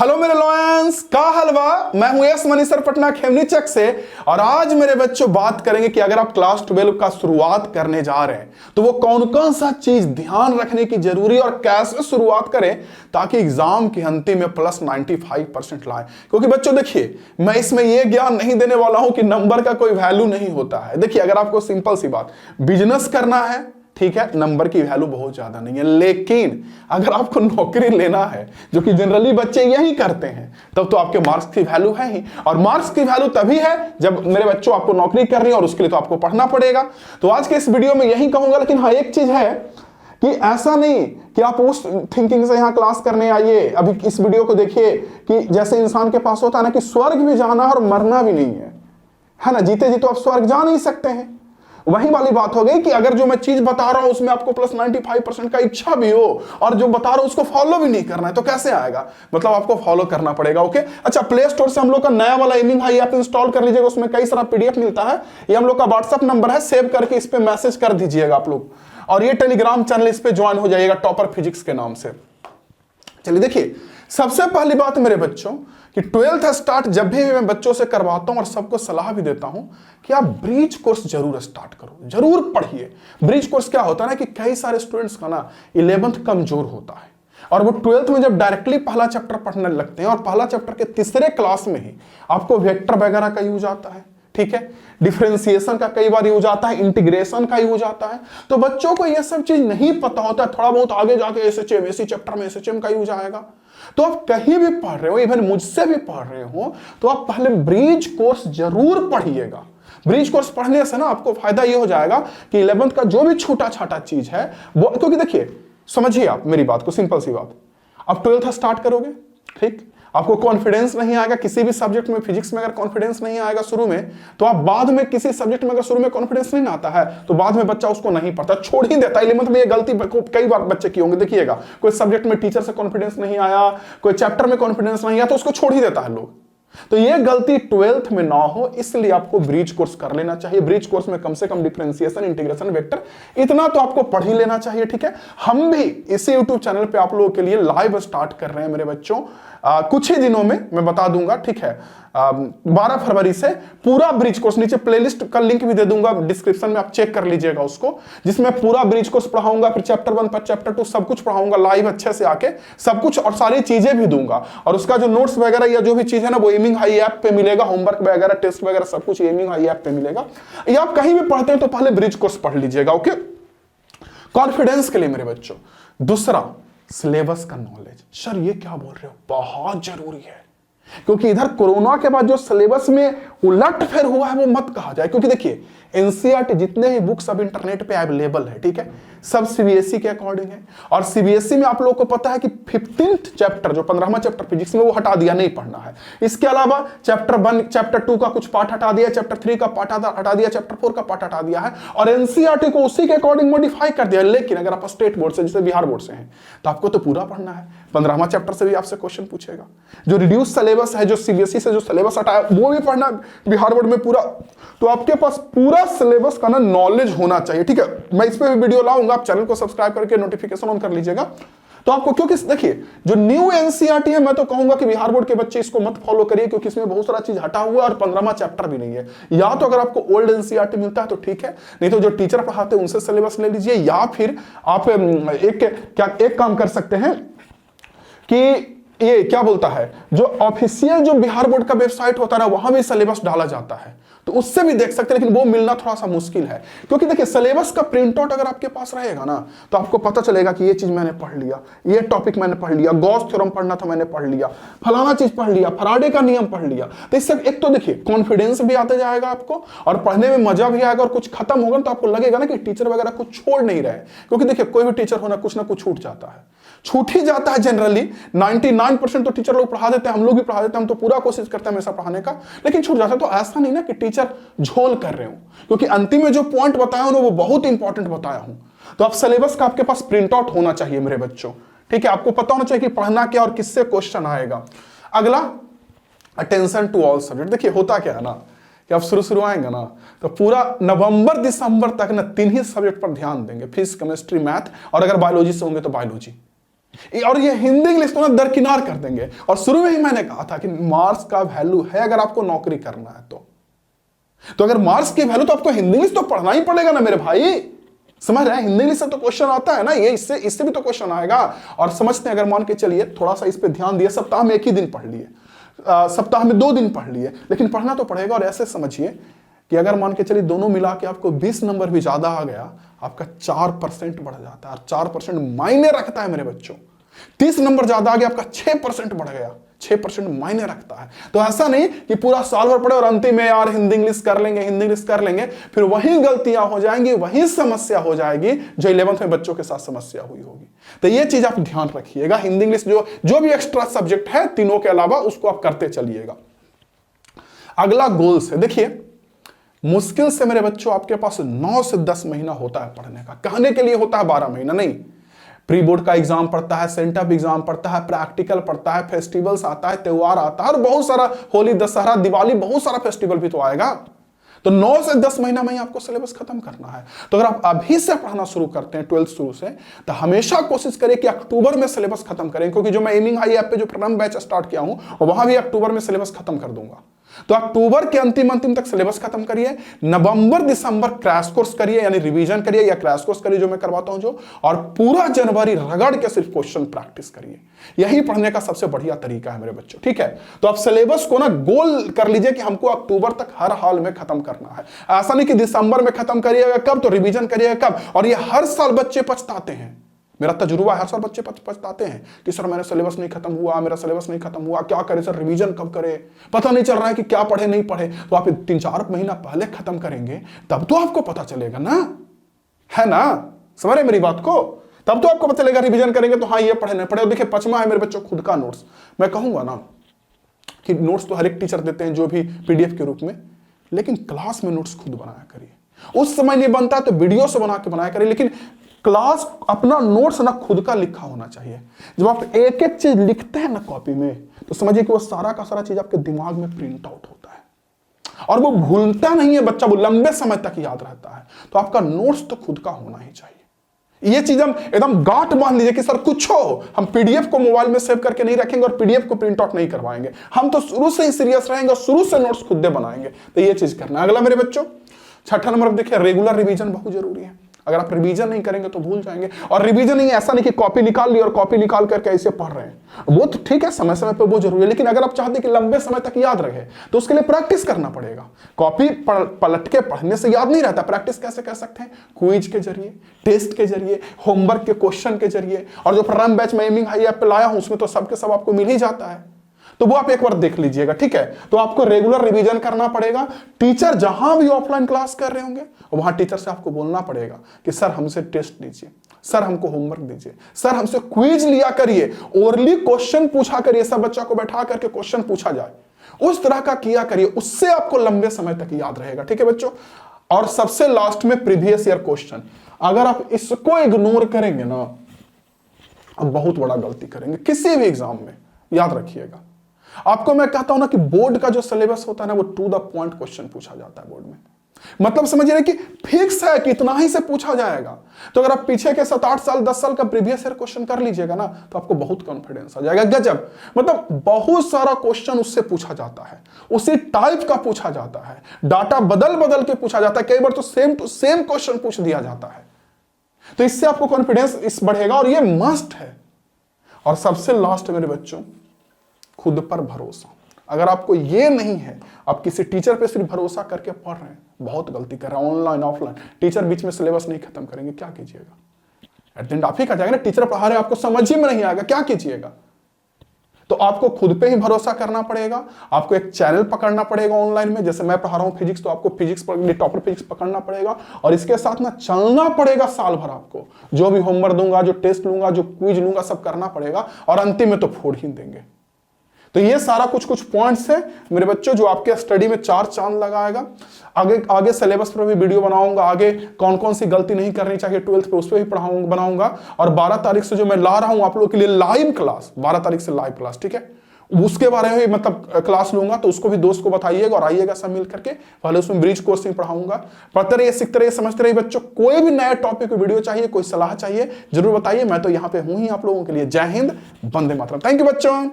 Hello मेरे lions का हलवा, मैं हूं यस मनीसर पटना खेमनी चक से। और आज मेरे बच्चों बात करेंगे कि अगर आप क्लास 12 का शुरुआत करने जा रहे हैं तो वो कौन कौन सा चीज ध्यान रखने की जरूरी और कैसे शुरुआत करें ताकि एग्जाम की अंतिम में प्लस 95% लाएं। क्योंकि बच्चों देखिए, मैं इसमें यह ज्ञान नहीं देने वाला हूं कि नंबर का कोई वैल्यू नहीं होता है। देखिए, अगर आपको सिंपल सी बात बिजनेस करना है, ठीक है, नंबर की वैल्यू बहुत ज्यादा नहीं है, लेकिन अगर आपको नौकरी लेना है, जो कि जनरली बच्चे यही करते हैं, तब तो आपके मार्क्स की वैल्यू है ही। और मार्क्स की वैल्यू तभी है जब मेरे बच्चों आपको नौकरी करनी है, और उसके लिए तो आपको पढ़ना पड़ेगा। तो आज के इस वीडियो में यही कहूंगा, लेकिन हाँ एक चीज है कि ऐसा नहीं कि आप उस थिंकिंग से यहां क्लास करने आइए। अभी इस वीडियो को देखिए कि जैसे इंसान के पास होता है ना कि स्वर्ग भी जाना है और मरना भी नहीं है ना, जीते जी तो आप स्वर्ग जा नहीं सकते हैं। वही वाली बात हो गई कि अगर जो मैं चीज बता रहा हूं उसमें आपको प्लस 95% का इच्छा भी हो और जो बता रहा हूं उसको फॉलो भी नहीं करना है, तो कैसे आएगा? मतलब आपको फॉलो करना पड़ेगा। ओके, अच्छा, प्ले स्टोर से हम लोग का नया वाला एमिंग हाई ऐप इंस्टॉल कर लीजिएगा। उसमें कई सारा पीडीएफ मिलता है। ये हम लोग का व्हाट्सएप नंबर है, सेव करके इस पे मैसेज कर दीजिएगा आप लोग। और ये टेलीग्राम चैनल, इस पे ज्वाइन हो जाइएगा टॉपर फिजिक्स के नाम से। चलिए देखिए, सबसे पहली बात मेरे बच्चों कि 12th स्टार्ट जब भी मैं बच्चों से करवाता हूं और सबको सलाह भी देता हूं कि आप ब्रीच कोर्स जरूर स्टार्ट करो, जरूर पढ़िए। ब्रीच कोर्स क्या होता है ना कि कई सारे स्टूडेंट्स का ना 11th कमजोर होता है और वो 12th में जब डायरेक्टली पहला चैप्टर पढ़ने लगते हैं और पहला चैप्टर के तीसरे क्लास में ही आपको वेक्टर वगैरह का यूज आता है, ठीक है, डिफरेंशिएशन का कई बार यूज आता है, इंटीग्रेशन का यूज आता है। तो बच्चों को यह सब चीज नहीं पता होता है। थोड़ा बहुत आगे जाके एसएचएम, इसी चैप्टर में एसएचएम का यूज आएगा। तो आप कहीं भी पढ़ रहे हो, इवन मुझसे भी पढ़ रहे हो, तो आप पहले ब्रीच कोर्स जरूर पढ़िएगा। ब्रीच कोर्स पढ़ने से ना आपको फायदा ये हो जाएगा कि 11th का जो भी छोटा छोटा चीज है वो, क्योंकि देखिए समझिए आप मेरी बात को, सिंपल सी बात, आप 12th स्टार्ट करोगे, ठीक, आपको कॉन्फिडेंस नहीं आएगा किसी भी सब्जेक्ट में। फिजिक्स में अगर कॉन्फिडेंस नहीं आएगा शुरू में, तो आप बाद में किसी सब्जेक्ट में अगर शुरू में कॉन्फिडेंस नहीं आता है तो बाद में बच्चा उसको नहीं पढ़ता, छोड़ ही देता है। 11th में ये गलती कई बार बच्चे की होंगे। देखिएगा, कोई सब्जेक्ट में टीचर से कॉन्फिडेंस नहीं आया, कोई चैप्टर में कॉन्फिडेंस नहीं आया, तो उसको छोड़ ही देता है लोग। तो ये गलती 12th में ना हो, इसलिए आपको ब्रीच कोर्स कर लेना चाहिए। ब्रीच कोर्स में कम से कम डिफरेंशिएशन, इंटीग्रेशन, वेक्टर, इतना तो आपको पढ़ ही लेना चाहिए, ठीक है। हम भी इसी YouTube चैनल पे आप लोगों के लिए लाइव स्टार्ट कर रहे हैं मेरे बच्चों, कुछ ही दिनों में मैं बता दूंगा, ठीक है। 12 फरवरी से पूरा ब्रीच कोर्स, नीचे प्लेलिस्ट का लिंक भी दे दूंगा डिस्क्रिप्शन में, आप चेक कर लीजिएगा उसको, जिसमें पूरा ब्रीच कोर्स पढ़ाऊंगा, फिर चैप्टर 1 पर चैप्टर 2 सब कुछ पढ़ाऊंगा लाइव अच्छे से आके, सब कुछ, और सारी चीजें भी दूंगा। और उसका जो नोट्स वगैरह या जो भी चीज है ना, वो एमिंग हाई ऐप पे मिलेगा। होमवर्क वगैरह, टेस्ट वगैरह सब कुछ एमिंग हाई ऐप पे मिलेगा। या आप कहीं भी पढ़ते हैं तो पहले ब्रीच कोर्स पढ़ लीजिएगा, ओके, कॉन्फिडेंस के लिए मेरे बच्चों। दूसरा, सिलेबस का नॉलेज। सर ये क्या बोल रहे हो, बहुत जरूरी है, क्योंकि इधर कोरोना के बाद जो सिलेबस में उलट फेर हुआ है वो मत कहा जाए। क्योंकि देखिए, एनसीईआरटी जितने ही बुक्स अब इंटरनेट पे अवेलेबल है, ठीक है, सब सीबीएसई के अकॉर्डिंग है। और सीबीएसई में आप लोगों को पता है कि 15th चैप्टर, जो 15वां चैप्टर फिजिक्स में, वो हटा दिया, नहीं पढ़ना है। इसके अलावा चैप्टर 1, चैप्टर 2 का कुछ पार्ट हटा दिया, चैप्टर 3 का पार्ट हटा दिया, चैप्टर 4 का पार्ट हटा दिया है, और एनसीईआरटी को उसी के अकॉर्डिंग मॉडिफाई कर दिया। लेकिन अगर आप स्टेट बोर्ड से, जैसे बिहार बोर्ड से हैं, तो आपको तो पूरा पढ़ना है। 15वां चैप्टर से भी आपसे क्वेश्चन पूछेगा। जो रिड्यूस सिलेबस है, जो सीबीएसई से जो सिलेबस हटाया, वो भी पढ़ना बिहार बोर्ड में पूरा। तो आपके पास पूरा सिलेबस का ना नॉलेज होना चाहिए, ठीक है। मैं इस पे भी वीडियो लाऊंगा, आप चैनल को सब्सक्राइब करके नोटिफिकेशन ऑन कर लीजिएगा। तो आपको, क्योंकि देखिए जो न्यू एनसीईआरटी है, मैं तो कहूंगा कि बिहार बोर्ड के बच्चे इसको मत फॉलो करिए, क्योंकि इसमें बहुत सारा चीज हटा हुआ है और 15वां चैप्टर भी नहीं है। या तो अगर आपको ओल्ड एनसीईआरटी मिलता है तो ठीक है, नहीं तो जो टीचर पढ़ाते हैं उनसे सिलेबस ले लीजिए। या फिर आप एक काम कर सकते हैं कि ये क्या बोलता है, जो ऑफिशियल जो बिहार बोर्ड का वेबसाइट होता है ना, वहां भी सिलेबस डाला जाता है, तो उससे भी देख सकते हैं। लेकिन वो मिलना थोड़ा सा मुश्किल है, क्योंकि देखिए सिलेबस का प्रिंट आउट अगर आपके पास रहेगा ना, तो आपको पता चलेगा कि ये चीज मैंने पढ़ लिया, ये टॉपिक मैंने पढ़ लिया, गॉस थ्योरम पढ़ना था मैंने पढ़ लिया, फलाना चीज पढ़ लिया, फराडे का नियम पढ़ लिया। तो इससे एक तो देखिए कॉन्फिडेंस भी आते जाएगा आपको, और पढ़ने में मजा भी आएगा। और कुछ खत्म होगा तो आपको लगेगा ना कि टीचर वगैरह कुछ छोड़ नहीं रहे, क्योंकि देखिए कोई भी टीचर होना कुछ ना कुछ छूट जाता है, छूट ही जाता है जनरली। 99% तो टीचर लोग पढ़ा देते हैं, हम लोग भी पढ़ा देते हैं, हम तो पूरा कोशिश करते हैं हमेशा पढ़ाने का, लेकिन छूट जाता है। तो ऐसा नहीं ना कि टीचर झोल कर रहे हो, क्योंकि अंतिम में जो पॉइंट बताया हूं वो बहुत इंपॉर्टेंट बताया हूं। तो आप सिलेबस का आपके पास प्रिंट आउट होना चाहिए मेरे बच्चों, ठीक है। आपको पता होना चाहिए कि पढ़ना क्या और किससे क्वेश्चन आएगा। अगला, अटेंशन टू ऑल सब्जेक्ट। देखिए होता क्या है ना कि आप शुरू आएंगे ना, तो पूरा नवंबर दिसंबर तक ना 3 ही सब्जेक्ट पर ध्यान देंगे, फिजिक्स, केमिस्ट्री, मैथ, और अगर बायोलॉजी से होंगे तो बायोलॉजी। और ये हिंदी इंग्लिश तो ना दरकिनार कर देंगे। और शुरू में ही मैंने कहा था कि मार्क्स का वैल्यू है अगर आपको नौकरी करना है तो अगर मार्क्स की वैल्यू तो आपको हिंदी इंग्लिश तो पढ़ना ही पड़ेगा ना मेरे भाई। समझ रहे हैं, हिंदी इंग्लिश से तो क्वेश्चन आता है ना, ये इससे भी तो क्वेश्चन आएगा। और समझते हैं, अगर मान के चलिए थोड़ा सा इस पे ध्यान दिए, सप्ताह में 1 ही दिन पढ़ लिए, सप्ताह में 2 दिन पढ़ लिए, लेकिन पढ़ना तो पड़ेगा। और ऐसे समझिए कि अगर मान के चलिए दोनों मिला के आपको 20 नंबर भी ज्यादा आ गया, आपका 4% बढ़ जाता है। और 4% मायने रखता है मेरे बच्चों। 30 नंबर ज्यादा आ गया, आपका 6% बढ़ गया। 6% मायने रखता है। तो ऐसा नहीं कि पूरा साल भर पढ़े और अंतिम में यार हिंदी इंग्लिश कर लेंगे, हिंदी इंग्लिश कर लेंगे, फिर वही गलतियां हो जाएंगी, वही समस्या हो जाएगी जो 11th में बच्चों के साथ समस्या हुई होगी। तो ये चीज आप ध्यान रखिएगा। हिंदी इंग्लिश जो भी एक्स्ट्रा सब्जेक्ट है तीनों के अलावा, उसको आप करते चलिएगा। अगला गोल्स है, देखिए मुश्किल से मेरे बच्चों आपके पास 9 से 10 महीना होता है पढ़ने का। कहने के लिए होता है 12 महीना, नहीं। प्री बोर्ड का एग्जाम पढ़ता है, सेंटअप एग्जाम पढ़ता है, प्रैक्टिकल पढ़ता है, फेस्टिवल्स आता है, त्योहार आता है, और बहुत सारा होली, दशहरा, दिवाली, बहुत सारा फेस्टिवल भी तो आएगा। तो 9 से 10 महीना में ही आपको सिलेबस खत्म करना है। तो अगर आप अभी से पढ़ना शुरू करते हैं 12th शुरू से, तो हमेशा कोशिश करें कि अक्टूबर में सिलेबस खत्म करें, क्योंकि जो मैं एमिंग हाई ऐप पे जो प्रारंभ बैच स्टार्ट किया हूं, वहां भी अक्टूबर में सिलेबस खत्म कर दूंगा। तो अक्टूबर के अंतिम तक सिलेबस खत्म करिए। नवंबर दिसंबर क्रैश कोर्स करिए, यानी रिवीजन करिए या क्रैश कोर्स करिए जो मैं करवाता हूं जो, और पूरा जनवरी रगड़ के सिर्फ क्वेश्चन प्रैक्टिस करिए। यही पढ़ने का सबसे बढ़िया तरीका है मेरे बच्चों, ठीक है। तो आप सिलेबस को ना गोल कर लीजिए कि हमको अक्टूबर तक हर हाल में खत्म करना है। ऐसा नहीं कि दिसंबर में खत्म करिएगा कब, तो रिवीजन करिएगा कब। और ये हर साल बच्चे पछताते हैं, मेरा तजुर्बा है, हर साल बच्चे पछताते हैं कि सर मेरा सिलेबस नहीं खत्म हुआ, मेरा सिलेबस नहीं खत्म हुआ, क्या करें सर, रिवीजन कब करें, पता नहीं चल रहा है कि क्या पढ़े नहीं पढ़े। तो आप 3-4 महीना पहले खत्म करेंगे, तब तो आपको पता चलेगा ना, है ना, समझ रहे मेरी बात को। तब तो आपको पता चलेगा, रिवीजन करेंगे तो हाँ ये पढ़े नहीं पढ़े। देखिए 5वां है मेरे बच्चों खुद का नोट्स। मैं कहूंगा ना कि नोट्स तो हर एक टीचर देते हैं, जो भी PDF के रूप में, लेकिन क्लास में नोट्स खुद बनाया करिए। उस समय नहीं बनता तो वीडियो से बना के बनाया करिए, लेकिन क्लास अपना नोट्स ना खुद का लिखा होना चाहिए। जब आप एक एक चीज लिखते हैं ना कॉपी में, तो समझिए कि वो सारा का सारा चीज आपके दिमाग में प्रिंट आउट होता है और वो भूलता नहीं है बच्चा, वो लंबे समय तक याद रहता है। तो आपका नोट्स तो खुद का होना ही चाहिए। ये चीज हम एकदम गांठ बांध लीजिए कि सर कुछ हो, हम PDF को मोबाइल में सेव करके नहीं रखेंगे और PDF को प्रिंट आउट नहीं करवाएंगे। हम तो शुरू से ही सीरियस रहेंगे और शुरू से नोट्स खुद बनाएंगे। तो ये चीज करना है। अगला मेरे बच्चों 6ठा नंबर देखिए, रेगुलर रिवीजन बहुत जरूरी है। अगर आप रिवीजन नहीं करेंगे तो भूल जाएंगे। और रिवीजन नहीं ऐसा नहीं कि कॉपी निकाल ली और कॉपी निकाल करके ऐसे पढ़ रहे हैं, वो तो ठीक है, समय समय पे वो जरूरी है, लेकिन अगर आप चाहते हैं कि लंबे समय तक याद रहे तो उसके लिए प्रैक्टिस करना पड़ेगा। कॉपी पलट के पढ़ने से याद नहीं रहता। प्रैक्टिस कैसे कर सकते हैं? क्विज के जरिए, टेस्ट के जरिए, होमवर्क के क्वेश्चन के जरिए। और जो प्रारंभ बैच में एमिंग हाई ऐप पे लाया हूं उसमें तो सबके सब आपको मिल ही जाता है, तो वो आप एक बार देख लीजिएगा, ठीक है। तो आपको रेगुलर रिवीजन करना पड़ेगा। टीचर जहां भी ऑफलाइन क्लास कर रहे होंगे वहां टीचर से आपको बोलना पड़ेगा कि सर हमसे टेस्ट लीजिए, सर हमको होमवर्क दीजिए, सर हमसे क्विज लिया करिए, ओरली क्वेश्चन पूछा करिए, सब बच्चा को बैठा करके क्वेश्चन पूछा जाए, उस तरह का किया करिए। उससे आपको लंबे समय तक याद रहेगा, ठीक है बच्चों। और सबसे लास्ट में प्रीवियस ईयर क्वेश्चन, अगर आप इसको इग्नोर करेंगे ना, आप बहुत बड़ा गलती करेंगे किसी भी एग्जाम में, याद रखिएगा। आपको मैं कहता हूं ना कि बोर्ड का जो सिलेबस होता है ना, वो टू द पॉइंट क्वेश्चन पूछा जाता है बोर्ड में। मतलब समझिए कि फिक्स है कि इतना ही से पूछा जाएगा। तो अगर आप पीछे के 7-8 साल 10 साल का प्रीवियस ईयर क्वेश्चन कर लीजिएगा ना, तो आपको बहुत कॉन्फिडेंस आ जाएगा। गजब, मतलब बहुत सारा क्वेश्चन उससे पूछा जाता है, उसी टाइप का पूछा जाता है, डाटा बदल बदल के पूछा जाता है, कई बार तो सेम टू सेम क्वेश्चन पूछ दिया जाता है। तो इससे आपको कॉन्फिडेंस इस बढ़ेगा और ये मस्ट है। और सबसे लास्ट मेरे बच्चों, खुद पर भरोसा। अगर आपको ये नहीं है, आप किसी टीचर पे सिर्फ भरोसा करके पढ़ रहे हैं, बहुत गलती कर रहे हैं। ऑनलाइन ऑफलाइन टीचर बीच में सिलेबस नहीं खत्म करेंगे, क्या कीजिएगा? एट द एंड आप ही का जाएगा ना, टीचर पढ़ा रहे आपको समझ ही में नहीं आएगा, क्या कीजिएगा? तो आपको खुद पे ही भरोसा करना पड़ेगा। आपको एक चैनल पकड़ना पड़ेगा ऑनलाइन में, जैसे मैं पढ़ा रहा हूं फिजिक्स, तो आपको फिजिक्स टॉपर फिजिक्स पकड़ना पड़ेगा और इसके साथ ना चलना पड़ेगा साल भर। आपको जो भी होमवर्क दूंगा, जो टेस्ट लूंगा, जो क्विज लूंगा, सब करना पड़ेगा और अंतिम में तो फोड़ ही देंगे। तो ये सारा कुछ पॉइंट्स है मेरे बच्चों जो आपके स्टडी में 4 चांद लगाएगा। आगे सिलेबस पर भी वीडियो बनाऊंगा, आगे कौन कौन सी गलती नहीं करनी चाहिए 12th पे, उस पर भी बनाऊंगा। और 12 तारीख से जो मैं ला रहा हूं आप लोगों के लिए लाइव क्लास, 12 तारीख से लाइव क्लास, ठीक है, उसके बारे में भी मतलब क्लास लूंगा, तो उसको भी दोस्त को बताइएगा और आइएगा सब मिल करके। पहले उसमें ब्रिज कोर्सिंग पढ़ाऊंगा। पढ़ते रहिए, सीखते रहिए, समझते रहिए बच्चों। कोई भी नया टॉपिक वीडियो चाहिए, कोई सलाह चाहिए, जरूर बताइए। मैं तो यहाँ पे हूं ही आप लोगों के लिए। जय हिंद, वंदे मातरम। थैंक यू बच्चों।